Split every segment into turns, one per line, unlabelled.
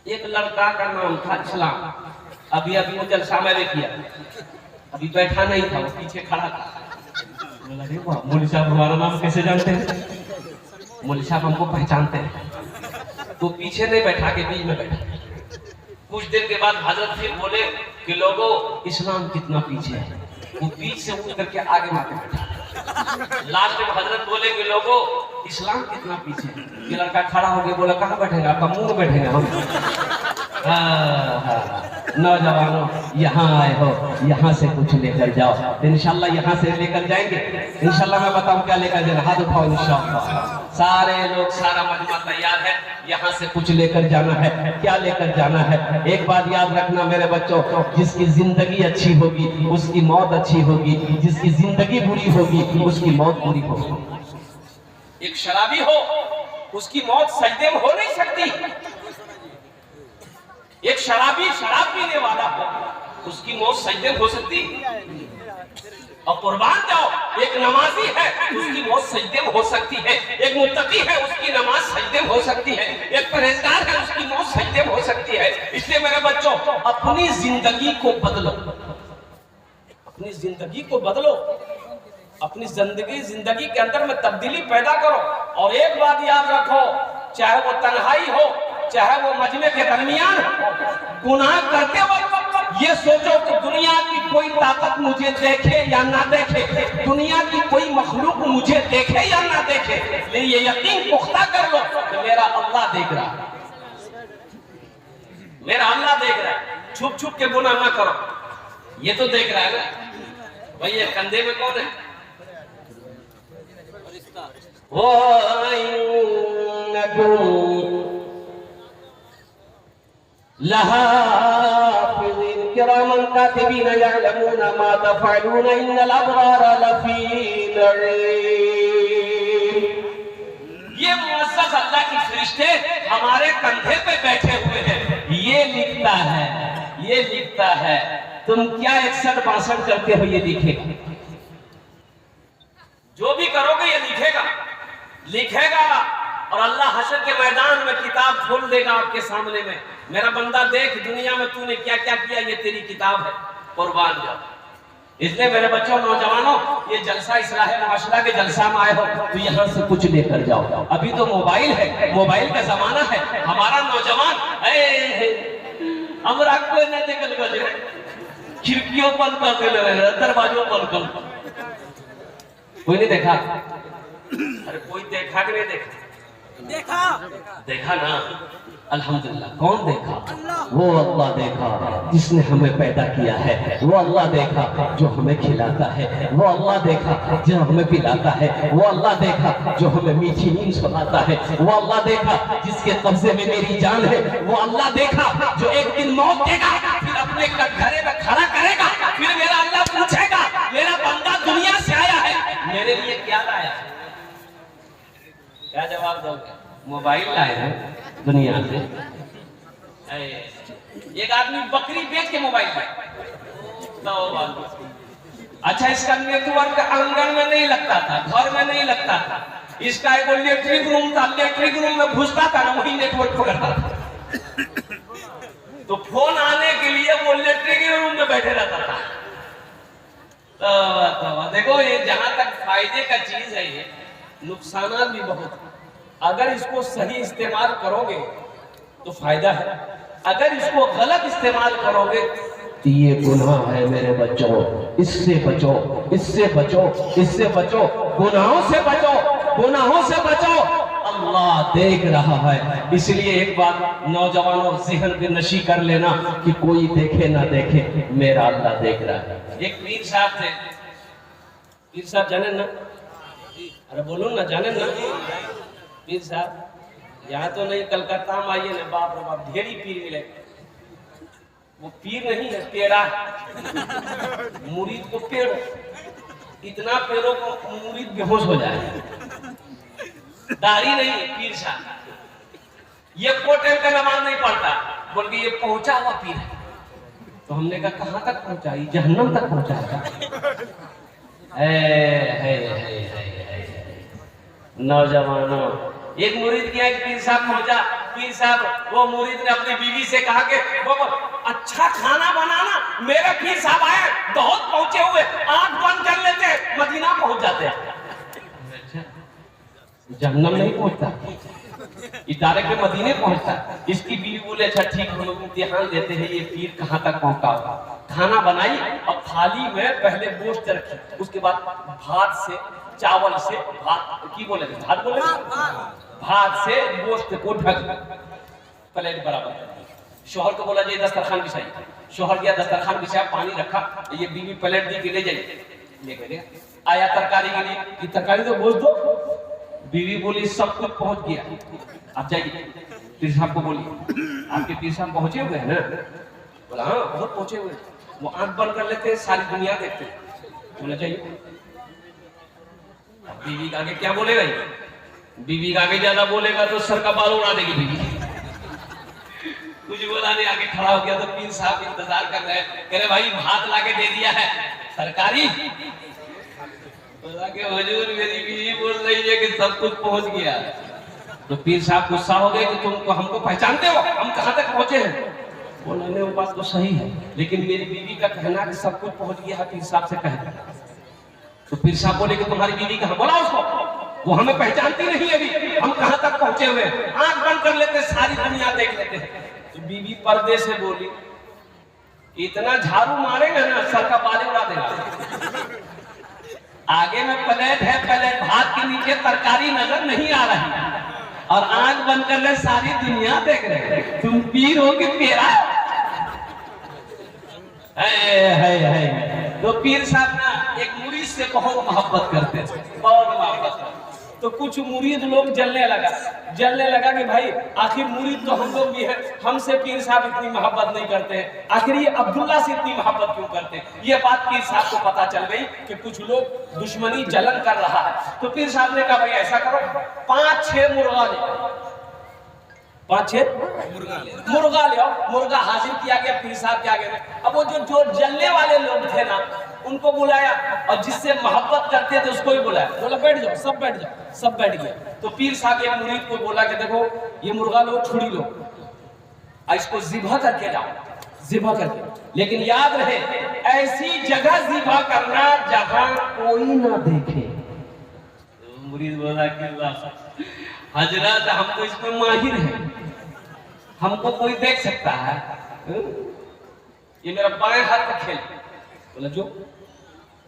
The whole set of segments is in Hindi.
एक लड़का का नाम था इस्लाम। अभी अभी वो जलसा मैंने किया, अभी बैठा नहीं था, वो पीछे खड़ा था। मौलवी साहब हमारा नाम कैसे जानते हैं? मौलवी साहब हमको पहचानते हैं। तो पीछे नहीं बैठा के बीच में बैठा। कुछ देर के बाद हजरत फिर बोले कि लोगों इस्लाम कितना पीछे है। वो बीच से उठ करके आगे माते बैठा। लास्ट में हजरत बोले कि लोगों इस्लाम कितना पीछे है। ये लड़का खड़ा हो गया, बोला कहाँ बैठेगा? आपका मुंह में बैठेगा हम। नौजवानों यहाँ आए हो, यहाँ से कुछ लेकर जाओ। इंशाल्लाह यहाँ से लेकर जाएंगे। इंशाल्लाह मैं बताऊं क्या लेकर जाना। हाथ उठाओ इंशाल्लाह। सारे लोग, सारा मजमा तैयार है, यहाँ से कुछ लेकर जाना है। क्या लेकर जाना है? एक बात याद रखना मेरे बच्चों, जिसकी जिंदगी अच्छी होगी उसकी मौत अच्छी होगी, जिसकी जिंदगी बुरी होगी उसकी मौत बुरी होगी। एक शराबी हो उसकी मौत सजदे में हो नहीं सकती। एक शराबी शराब पीने वाला हो उसकी मौत सजदे में हो सकती। और कुर्बान जाओ, एक नमाजी है उसकी मौत सजदे में हो सकती है। एक मुत्तकी है उसकी नमाज सजदे में हो सकती है। एक परहेजगार है उसकी मौत सजदे में हो सकती है। इसलिए मेरे बच्चों, अपनी जिंदगी को बदलो, अपनी जिंदगी को बदलो, अपनी जिंदगी के अंदर में तब्दीली पैदा करो। और एक बात याद रखो, चाहे वो तन्हाई हो चाहे वो मजमे के दरमियान, गुनाह करते वक्त ये सोचो कि दुनिया की कोई ताकत मुझे देखे या ना देखे, दुनिया की कोई मखलूक मुझे देखे या ना देखे, लेकिन ये यकीन पुख्ता कर लो कि मेरा अल्लाह देख रहा है, मेरा अल्लाह देख रहा है। छुप छुप के गुनाह ना करो, ये तो देख रहा है ना। भाई ये कंधे में कौन है? लहाफ़िज़ीन किरामन कातिबीन यअलमून मा तफ़अलून इन्नल अबरार लफ़ी नईम। ये मुअज़्ज़ज़ अल्लाह की फरिश्ते हमारे कंधे पे बैठे हुए हैं। ये लिखता है, ये लिखता है। तुम क्या 61-62 करते हो ये लिखेगा, जो भी करोगे ये लिखेगा, लिखेगा। और अल्लाह हशर के मैदान में किताब खोल देगा आपके सामने में, मेरा बंदा देख दुनिया में तूने क्या क्या किया, ये तेरी किताब है, कुर्बान जाओ। इसलिए मेरे बच्चों, नौजवानों, ये जलसा इस्लाह माशरा के जलसा में आए हो तो यहाँ से कुछ लेकर जाओ। अभी तो मोबाइल है, मोबाइल का जमाना है। हमारा नौजवान हम रात को न निकल गए, खिड़कियों बंद कर दे, दरवाजों बंद कर। कोई नहीं देखा? अरे कोई देखा कि नहीं देखा? देखा, देखा ना। अल्हम्दुलिल्लाह। कौन देखा? वो अल्लाह देखा जिसने हमें पैदा किया है। वो अल्लाह देखा जो हमें खिलाता है। वो अल्लाह देखा जो हमें पिलाता है। वो अल्लाह देखा जो हमें मीठी नींद सुलाता है। वो अल्लाह देखा जिसके कब्जे में मेरी जान है। वो अल्लाह देखा जो एक दिन मौत देगा, फिर अपने कटघरे में खड़ा करेगा, फिर मेरा अल्लाह पूछेगा मेरा बंदा दुनिया से आया है, मेरे लिए क्या लाया? क्या जवाब दोगे? मोबाइल लाए हैं दुनिया से। एक आदमी बकरी बेच के मोबाइल लाए तो अच्छा, इसका नेटवर्क आंगन में नहीं लगता था, घर में नहीं लगता था। इसका एक इलेक्ट्रिक रूम था, इलेक्ट्रिक रूम में घुसता था ना, वही नेटवर्क पकड़ता था। तो फोन आने के लिए वो इलेक्ट्रिक रूम में बैठे रहता था। तो देखो, ये जहां तक फायदे का चीज है, ये नुकसान भी बहुत। अगर इसको सही इस्तेमाल करोगे तो फायदा है, अगर इसको गलत इस्तेमाल करोगे तो ये गुनाह है। मेरे बच्चों, इससे बचो, इससे बचो, इससे बचो, गुनाहों से बचो, गुनाहों से बचो। अल्लाह देख रहा है। इसलिए एक बात नौजवानों ज़हन पे नशी कर लेना कि कोई देखे ना देखे, मेरा अल्लाह देख रहा है। एक पीर साहब थे, पीर साहब जाने ना? अरे बोलो ना, जाने ना? पीर साहब यहाँ तो नहीं, कलकत्ता में आइए ना, बाप रे बाप, ढेरी पीर मिले। वो पीर नहीं है, पेड़ा। मुरीद को पेड़, इतना पेड़ों को मुरीद बेहोश हो जाए। दाढ़ी नहीं है पीर साहब। ये कोटे का नमाज नहीं पढ़ता, बोल के ये पहुंचा हुआ पीर है। तो हमने कहा कहाँ तक पहुंचा? ये जहन्नम तक पहुंचा। नौजवानों, एक मुरीद किया, एक पीर साहब पहुंचा, पीर साहब वो मुरीद ने अपनी बीवी से कहा कि वो अच्छा खाना बनाना, मेरे पीर साहब आए बहुत पहुंचे हुए, आंख बंद कर लेते मदीना पहुंच जाते। जन्नत नहीं पहुंचता, इदारे के मदीने पहुंचता। इसकी बीवी बोले अच्छा ठीक, हम लोग इम्तिहान देते हैं ये पीर कहाँ तक पहुंचा होगा। खाना बनाई और थाली में पहले गोश्त रखी, उसके बाद भात से चावल से भात की बोले भात बोले भात से गोश्त को ढक प्लेट बराबर कर दी। शोहर को बोला जी दस्तरखान बिछाइए। शोहर गया दस्तरखान बिछाया, पानी रखा, ये बीवी प्लेट दी कि ले जाइए। लेके गया, आया तरकारी के लिए कि तरकारी तो गोश्त दो। बीवी बोली सब कुछ पहुंच गया, आप जाइए। पीर साहब को बोलिए आपके पीर साहब पहुंचे हुए हैं ना? बोला हाँ बहुत पहुंचे हुए। वो आंख बंद कर लेते, सारी दुनिया देखते। बोला जाइए। बीवी का आगे क्या बोलेगा? बीवी का आगे ज्यादा बोलेगा तो सर का बाल उड़ा देगी बीवी। कुछ बोला नहीं, आगे खड़ा हो गया तो पीर साहब इंतजार कर रहे हैं, कह रहे भाई भात लाके दे दिया है सरकारी। बोला कि हुजूर मेरी बीवी बोल रही है कि सब कुछ पहुंच गया। तो पीर साहब गुस्सा हो गए कि तुमको हमको पहचानते हो, हम कहां तक पहुंचे हैं? बोला नहीं वो बात तो सही है, लेकिन मेरी बीवी का कहना कि सब कुछ पहुंच गया है, पीर साहब से कह दो। तो पीर साहब बोले कि तुम्हारी बीवी कहां? बोला उसको, वो हमें पहचानती नहीं अभी, हम कहां तक पहुंचे हुए। आंख बंद कर लेते, सारी दुनिया देख लेते हैं। तो बीवी पर्दे से बोली इतना झाड़ू मारेगा ना सर का बाल उड़ा देगा। आगे में प्लेट है, प्लेट भात के नीचे तरकारी नजर नहीं आ रही और आंख बंद कर ले, सारी दुनिया देख रहे। तुम पीर हो कि पेरा? है। तो पीर साहब ना एक मुरीद से बहुत मोहब्बत करते थे, बहुत मोहब्बत करते। तो कुछ मुरीद लोग जलने लगा कि भाई आखिर मुरीद तो हम लोग भी हैं, हमसे पीर साहब इतनी मोहब्बत नहीं करते हैं, आखिर ये अब्दुल्ला से इतनी मोहब्बत क्यों करते हैं? ये बात पीर साहब को पता चल गई कि कुछ लोग दुश्मनी जलन कर रहा है। तो पीर साहब ने कहा भाई ऐसा करो 5-6 मुर्गा ले, 5-6 मुर्गा ले आओ। मुर्गा हाजिर किया गया पीर साहब के आगे में। अब वो जो जलने वाले लोग थे ना उनको बुलाया और जिससे मोहब्बत करते थे उसको ही बुलाया। बोला बैठ जाओ, सब बैठ जाओ, सब बैठ गया। तो पीर साहब एक मुरीद को बोला कि देखो ये मुर्गा लो, छुरी लो, इसको ज़िबा करके लाओ, ज़िबा करके। लेकिन याद रहे ऐसी जगह ज़िबा करना जहां कोई ना देखे। तो मुरीद बोला कि हजरत हम तो इसमें माहिर हैं, हमको कोई देख सकता है, ये मेरा बाएं हाथ का खेल। बोला जो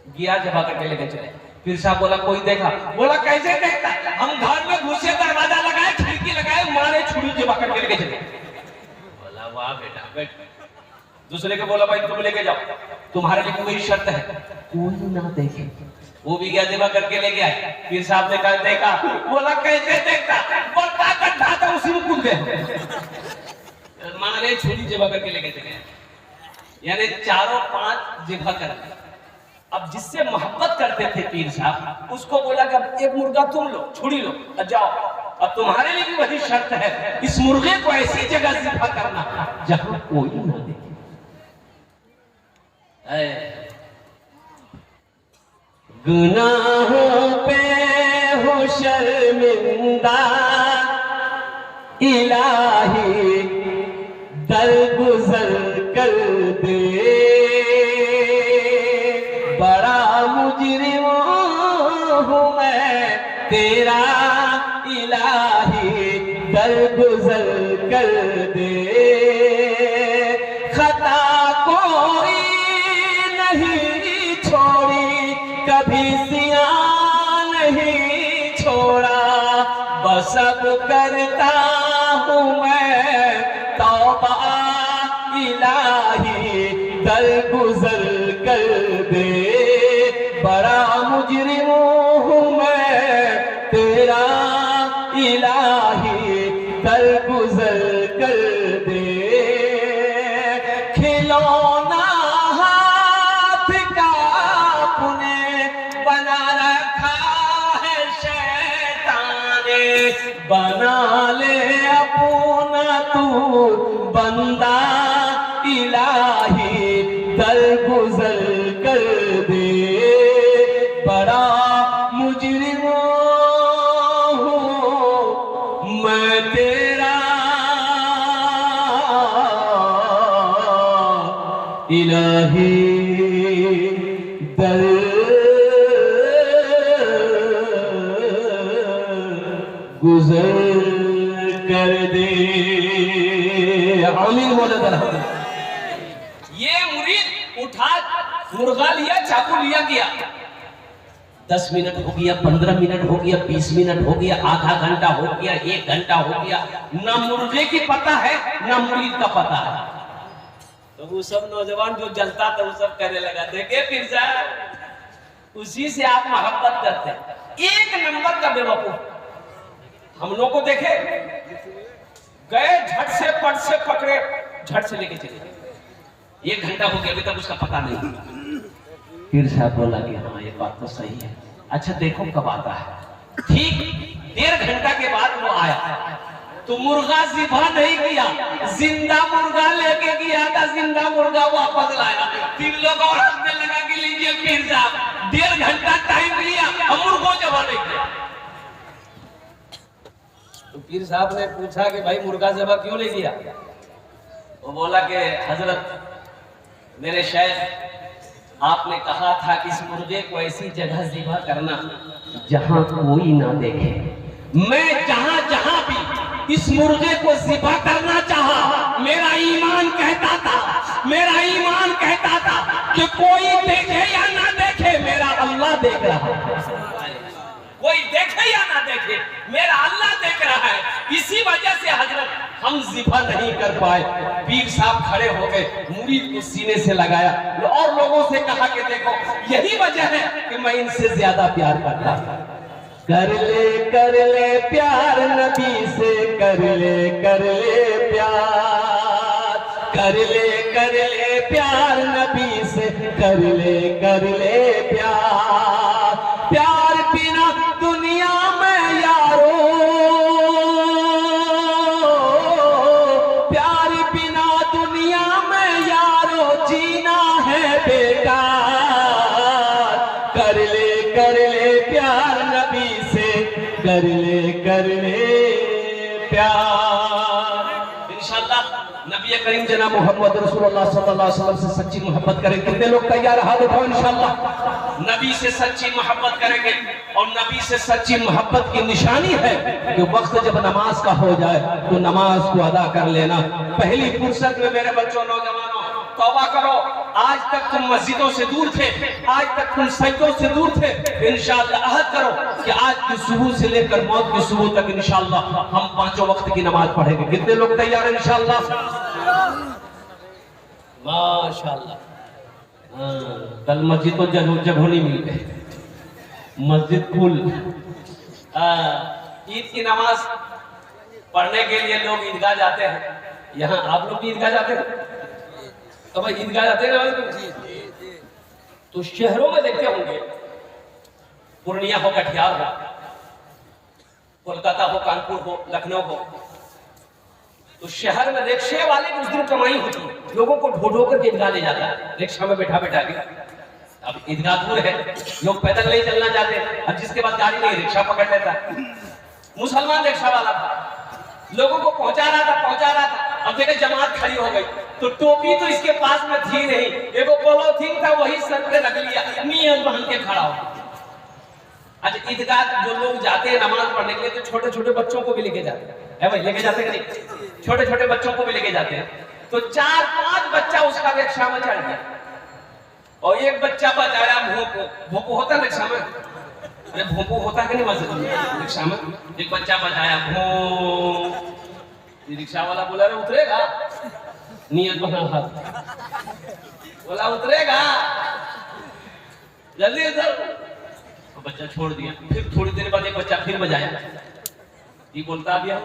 गया जबा करके लेके चले। पीर साहब बोला कोई देखा? बोला कैसे देखता? हम घर में घुसे, दरवाजा लगाए, खिड़की लगाए, मारे छुरी जबा करके लेके चले। बोला वाह बेटा बैठ। दूसरे को बोला भाई तुम लेके जाओ, तुम्हारे लिए कोई शर्त है, कोई ना देखे। वो भी गया जबा करके ले गया। पीर साहब ने कहा देखा? बोला कैसे देखता? बड़ा गड्ढा था उसी में कूद गए, मारे छुरी जबा करके लेके चले। यानी 4-5 जगह कर। अब जिससे मोहब्बत करते थे पीर साहब उसको बोला कि एक मुर्गा तुम लो, छुरी लो और जाओ। और तुम्हारे लिए भी वही शर्त है, इस मुर्गे को ऐसी जगह ज़िबा करना जहां कोई ना देखे। गुनाहों पे हो शर्मिंदा इलाही दरगुजर कर दे, बड़ा मुजरिम हूँ मैं तेरा इलाही दरगुजर कर दे। खता कोई नहीं छोड़ी, कभी सियान नहीं छोड़ा, बस अब करता हूँ मैं तौबा इलाही दरगुजर कर दे, बड़ा मुजरिम हूँ मैं तेरा इलाही दरगुजर कर दे। खिलौना हाथ का अपने बना रखा है शैतान ने, बना ले अपना तू बंदा इलाही दरगुजर कर दे, बड़ा मुजरिम हूँ मैं तेरा इलाही दर गुजर कर दे। आमीन बोले जरा। ये मुरीद उठा, मुर्गा लिया, चाकू लिया, गया 10 मिनट हो गया, 15 मिनट हो गया, 20 मिनट हो गया, आधा घंटा हो गया, 1 घंटा हो गया, ना मुर्गे की पता है ना मुरीद का पता है। तो वो सब नौजवान जो जलता था वो सब कहने लगा, देखे पीर साहब उसी से आप मोहब्बत करते हैं, 1 नंबर का बेवकूफ। हम लोग को देखे गए, झट से पट से पकड़े, झट से लेके चले गए। 1 घंटा हो गया, अभी तक उसका पता नहीं। पीर साहब बोला कि हाँ ये बात तो सही है, अच्छा देखो कब आता है। ठीक 1.5 घंटा के बाद वो आया तो मुर्गा ज़िबा नहीं किया, जिंदा मुर्गा लेके गया था, जिंदा मुर्गा वापस लाया। 3 लोग और हंसने लगा कि लीजिए पीर साहब 1.5 घंटा टाइम लिया, हम मुर्गों जमा नहीं किया। तो पीर साहब ने पूछा कि भाई मुर्गा ज़िबा क्यों नहीं किया? वो बोला कि हजरत मेरे शेख आपने कहा था कि इस मुर्गे को ऐसी जगह ज़िबा करना जहां कोई ना देखे। मैं जहां जहां भी इस मुर्गे को ज़िबा करना चाहा, मेरा ईमान कहता था कि कोई देखे या ना देखे मेरा अल्लाह देख रहा है। कोई देखे या ना देखे मेरा अल्लाह देख रहा है। इसी वजह से हजरत हम ज़िबा नहीं कर पाए। पीर साहब खड़े हो गए, मुरीद को सीने से लगाया और लोगों से कहा कि देखो यही वजह है कि मैं इनसे ज्यादा प्यार करता हूं। कर ले प्यार नबी से, कर ले प्यार, कर ले प्यार नबी से, कर ले प्यार। प्यार बिना दुनिया में यारो, प्यार बिना दुनिया में यारो जीना है बेकार। कर ले प्यार नबी से, कर ले प्यार। इंशाअल्लाह नबी करीम जनाब मोहम्मद रसूलुल्लाह सल्लल्लाहु अलैहि वसल्लम से सच्ची मोहब्बत करें। कितने लोग तैयार? हाथ उठाओ। इंशाअल्लाह नबी से सच्ची मोहब्बत करेंगे और नबी से सच्ची मोहब्बत की निशानी है कि वक्त जब नमाज का हो जाए तो नमाज को अदा कर लेना। पहली फुर्सत में मेरे बच्चों, नौजवानों, तौबा करो। आज तक तुम मस्जिदों से दूर थे, आज तक तुम सजदों से दूर थे। इंशाअल्लाह अहद करो कि आज की सुबह से लेकर मौत की सुबह तक इंशाअल्लाह हम 5 वक्त की नमाज पढ़ेंगे। कितने लोग तैयार हैं? इंशाअल्लाह माशाअल्लाह। कल मस्जिद तो जगह नहीं मिल गई, मस्जिद फुल। ईद की नमाज पढ़ने के लिए लोग ईदगाह जाते हैं। यहाँ आप लोग भी ईदगाह जाते हैं? तो भाई ईदगाह जाते हैं ना? तो शहरों में देखते होंगे, पूर्णिया हो, कटिहार हो, कोलकाता हो, कानपुर हो, लखनऊ हो, तो शहर में रिक्शे वाले की उस दिन कमाई होती है, लोगों को ढो कर ईदगाह ले जाता है, रिक्शा में बैठा के। अब ईदगाह दूर है, लोग पैदल नहीं चलना चाहते, अब जिसके पास गाड़ी नहीं रिक्शा पकड़ लेता। मुसलमान रिक्शा वाला था, लोगों को पहुंचा रहा था। अब देखे जमात खड़ी हो गई तो टोपी तो इसके पास में थी नहीं, एगो पॉलिथीन था वही सर पे रख लिया, नियत बांध के खड़ा हो। अच्छा ईदगाह जो लोग जाते हैं नमाज पढ़ने के लिए तो छोटे छोटे बच्चों को भी लेके जाते हैं, भाई लेके जाते हैं नहीं? छोटे छोटे बच्चों को भी लेके जाते हैं। तो 4-5 बच्चा उसका रिक्शा में चढ़ गया और एक बच्चा बचाया भोंपू होता है रिक्शा में, अरे भोंपू होता है कि नहीं मस्जिद रिक्शा में? एक बच्चा बचाया भों, रिक्शा वाला बोला रे उतरेगा, नियत बना हाथ, बोला उतरेगा जल्दी उतर, बच्चा छोड़ दिया। फिर थोड़ी देर बाद एक बच्चा फिर बजाया, ये बोलता अभी हम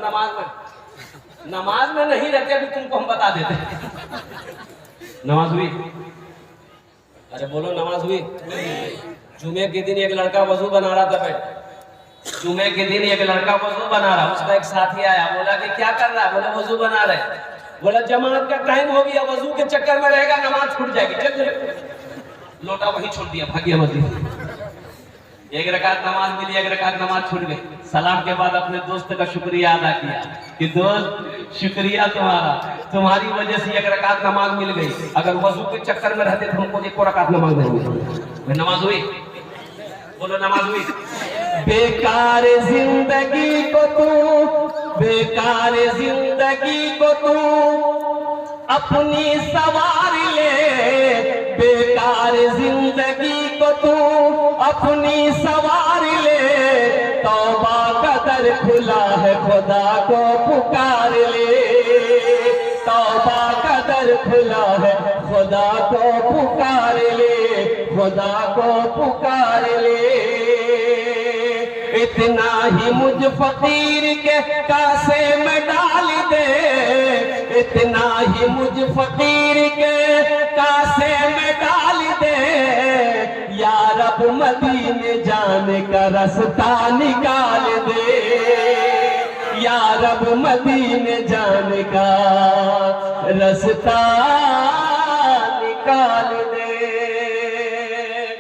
नमाज में नहीं रहते, अभी तुमको हम बता देते। नमाज हुई? अरे बोलो नमाज हुई? जुमे के दिन एक लड़का वजू बना रहा था भाई, जुमे के दिन एक लड़का वजू बना रहा, उसका एक साथी आया, बोला कि क्या कर रहा है? बोला वजू बना रहे। बोला जमात का टाइम हो गया, वजू के चक्कर में रहेगा, नमाज छूट जाएगी, चल। लोटा वही छोड़ दिया, भाग गया मस्जिद। एक रकात नमाज मिली, एक रकात नमाज छूट गई। सलाम के बाद अपने दोस्त का शुक्रिया अदा किया कि दोस्त शुक्रिया तुम्हारा, तुम्हारी वजह से एक रकात नमाज मिल गई। अगर वजू के चक्कर में रहते तो हमको एक रकात नमाज नहीं मिलती। नमाज हुई, बोलो नमाज हुई। बेकार जिंदगी को तू, बेकार जिंदगी को तू अपनी सवार ले, बेकार जिंदगी को तू अपनी सवार ले। तौबा का दर खुला है, खुदा को पुकार ले। तौबा का दर खुला है, खुदा को पुकार ले, खुदा को पुकार ले। इतना ही मुझ फकीर के कासे में डाल दे, इतना ही मुझ फकीर के कासे में डाल दे। या रब मदीने जाने का रास्ता निकाल दे, या रब मदीने जाने का रास्ता